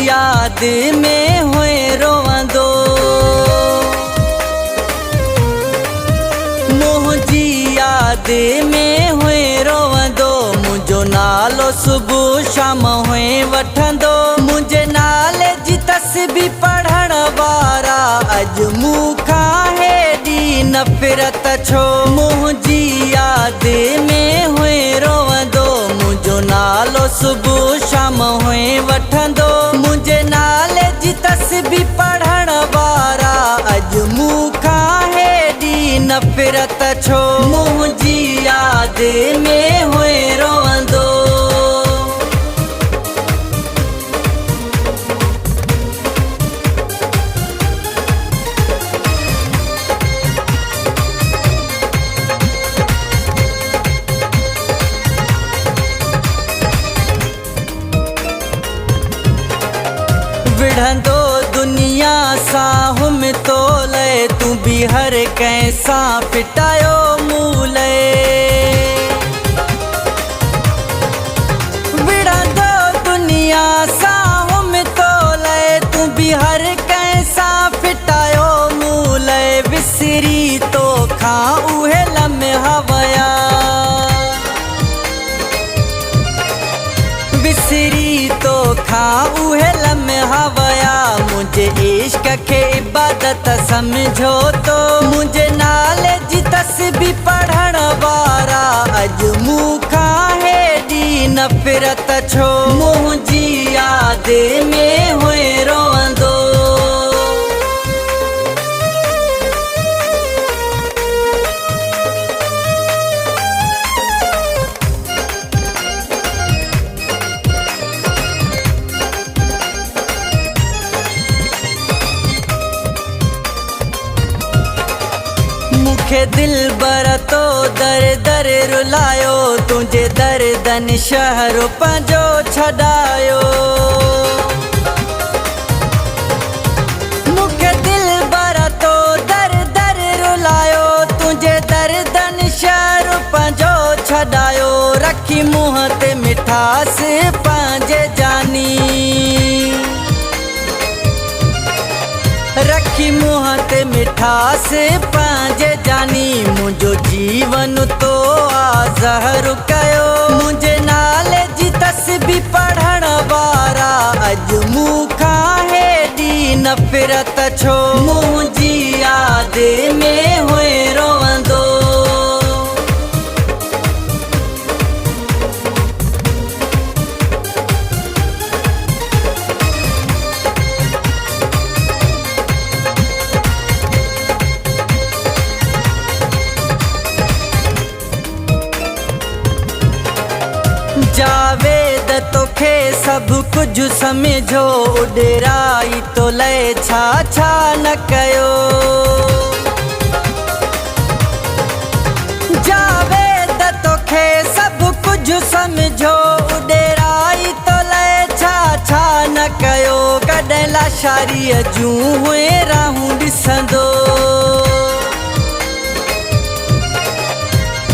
याद में हुए रोवंदो, मुझी याद में हुए रोवंदो। मुझो नालो सुबह शाम हुए वठंदो, मुझे नाले जी तस्बीह पढ़ण वारा अज मूंखा हेडी नफ़रत छो। मुझी याद में हुए रोवंदो, मुझो नालो सुबह शाम हुए वठंदो, मुझे नाले जी तस्बीह पढ़ण वारा अज मूंखा हेडी नफ़रत छो। मुझी याद में हुए रोवंदो। विढ़ंदो दुनिया साहुम तोले, तू भी हर कैसा फिटायो मूले। विढ़ंदो दुनिया साहुम तोले, तू भी हर कैसा फिटायो मूले। विसरी तो खा उहे लम्हा वया, विसरी तो खा उहे लम्हा वया। मुझे इश्क के इबादत समझो तो, मुझे नाले जी तस्बीह पढ़ण वारा अज मूंखा हेडी नफ़रत छो। मुझी याद में हुए रोवंदो। मुखे दिल बर तो दर दर रुलायो, तुझे दर्दन शहर पंजो छड़ायो। मुखे दिल बर तो दर दर रुलायो, तुझे दर्दन शहर पंजो छड़ायो। रखी मुँह ते मिठास पंहिंजे जानी, रखी मुँह ते मिठास पंहिंजे जानी। मुझो जीवन तो आज़हर कयो, मुझे नाले जी तस्बीह पढ़ण वारा अज मूंखा हेडी नफ़रत छो। मुझी याद में हुए रोवंदो। जावेद तोखे सब कुछ समझो, उॾराई तो लय छा छा न कयो। जावेद तोखे सब कुछ समझो, उॾराई तो लय छा छा न कयो। कॾहिं लाशारीअ जूं हुए राहूं ॾिसंदो,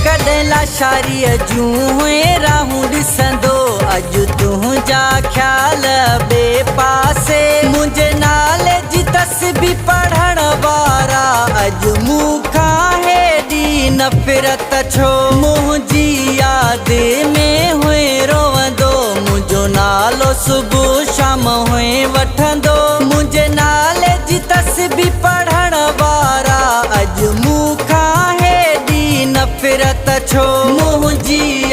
कॾहिं लाशारीअ जूं हुए राहूं ॾिसंदो। अॼु तुंहिंजा ख़्याल ॿिए पासे, मुंहिंजे नाले जी तस्बीह पढ़ण वारा अॼु मूंखा हेडी नफ़रत छो। मुझी याद में हुए रोवंदो, मुझो नालो सुबह शाम हुए वठंदो, मुझे नाले जी तस्बीह पढ़ण वारा अॼु मूंखा हेडी नफ़रत छो। मुझी